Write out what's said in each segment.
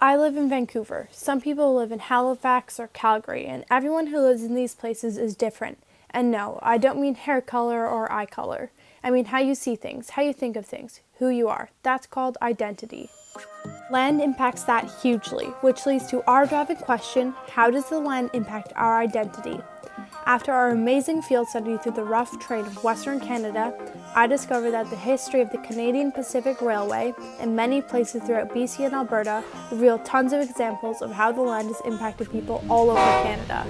I live in Vancouver. Some people live in Halifax or Calgary, and everyone who lives in these places is different. And no, I don't mean hair color or eye color. I mean how you see things, how you think of things, who you are. That's called identity. Land impacts that hugely, which leads to our driving question: how does the land impact our identity? After our amazing field study through the rough terrain of Western Canada, I discovered that the history of the Canadian Pacific Railway and many places throughout BC and Alberta reveal tons of examples of how the land has impacted people all over Canada.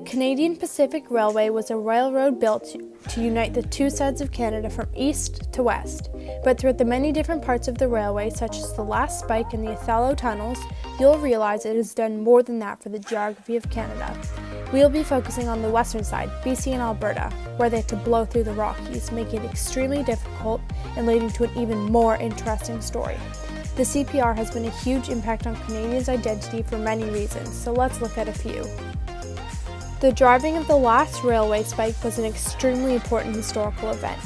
Canadian Pacific Railway was a railroad built to unite the two sides of Canada from east to west. But throughout the many different parts of the railway, such as the last spike and the Othello tunnels, you'll realize it has done more than that for the geography of Canada. We'll be focusing on the western side, BC and Alberta, where they had to blow through the Rockies, making it extremely difficult and leading to an even more interesting story. The CPR has been a huge impact on Canadians' identity for many reasons, so let's look at a few. The driving of the last railway spike was an extremely important historical event.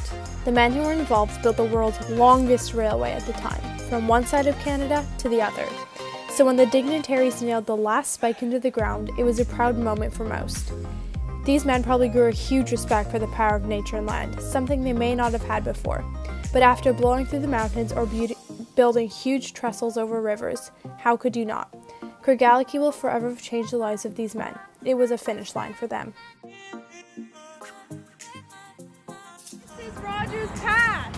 The men who were involved built the world's longest railway at the time, from one side of Canada to the other. So when the dignitaries nailed the last spike into the ground, it was a proud moment for most. These men probably grew a huge respect for the power of nature and land, something they may not have had before. But after blowing through the mountains or building huge trestles over rivers, how could you not? Craigellachie will forever have changed the lives of these men. It was a finish line for them. This is Rogers Pass!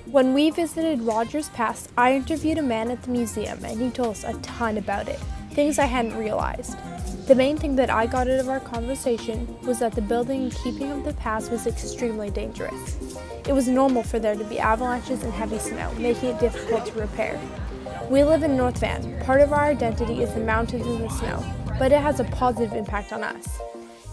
When we visited Rogers Pass, I interviewed a man at the museum and he told us a ton about it, things I hadn't realized. The main thing that I got out of our conversation was that the building and keeping of the pass was extremely dangerous. It was normal for there to be avalanches and heavy snow, making it difficult to repair. We live in North Van. Part of our identity is the mountains and the snow, but it has a positive impact on us.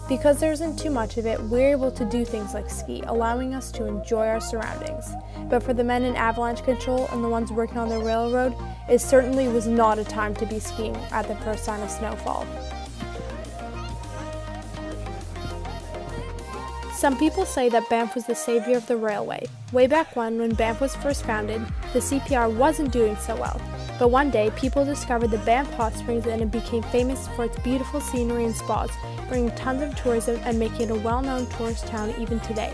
Because there isn't too much of it, we're able to do things like ski, allowing us to enjoy our surroundings. But for the men in avalanche control and the ones working on the railroad, it certainly was not a time to be skiing at the first sign of snowfall. Some people say that Banff was the savior of the railway. Way back when Banff was first founded, the CPR wasn't doing so well. But one day, people discovered the Banff Hot Springs and it became famous for its beautiful scenery and spas, bringing tons of tourism and making it a well-known tourist town even today.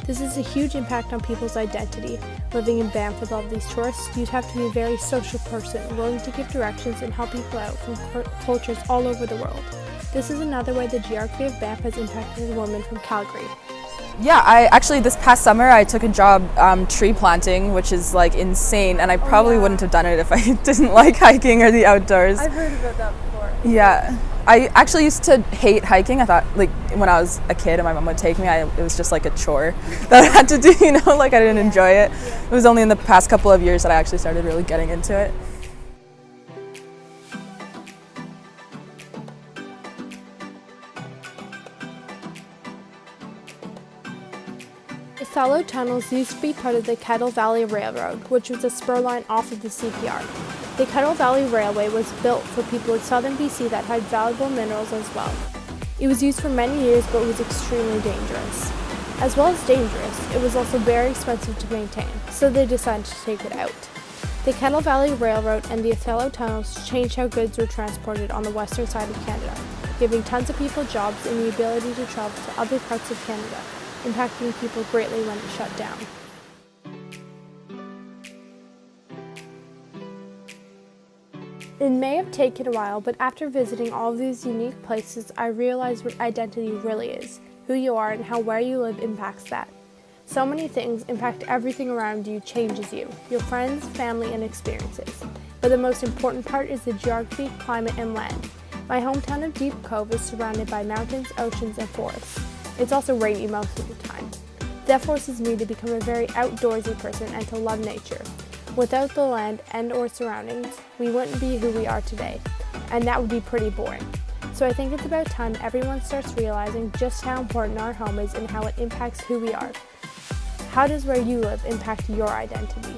This is a huge impact on people's identity. Living in Banff with all of these tourists, you'd have to be a very social person, willing to give directions and help people out from cultures all over the world. This is another way the geography of Banff has impacted a woman from Calgary. Yeah, this past summer I took a job tree planting, which is like insane, and I probably wouldn't have done it if I didn't like hiking or the outdoors. I've heard about that before. Yeah, I actually used to hate hiking. I thought, like, when I was a kid and my mom would take me, it was just like a chore that I had to do, I didn't enjoy it. It was only in the past couple of years that I actually started really getting into it. The Othello tunnels used to be part of the Kettle Valley Railroad, which was a spur line off of the CPR. The Kettle Valley Railway was built for people in southern BC that had valuable minerals as well. It was used for many years, but was extremely dangerous. As well as dangerous, it was also very expensive to maintain, so they decided to take it out. The Kettle Valley Railroad and the Othello tunnels changed how goods were transported on the western side of Canada, giving tons of people jobs and the ability to travel to other parts of Canada, impacting people greatly when it shut down. It may have taken a while, but after visiting all of these unique places, I realized what identity really is, who you are and how where you live impacts that. So many things impact everything around you, changes you, your friends, family, and experiences. But the most important part is the geography, climate, and land. My hometown of Deep Cove is surrounded by mountains, oceans, and forests. It's also rainy most of the time. That forces me to become a very outdoorsy person and to love nature. Without the land and or surroundings, we wouldn't be who we are today, and that would be pretty boring. So I think it's about time everyone starts realizing just how important our home is and how it impacts who we are. How does where you live impact your identity?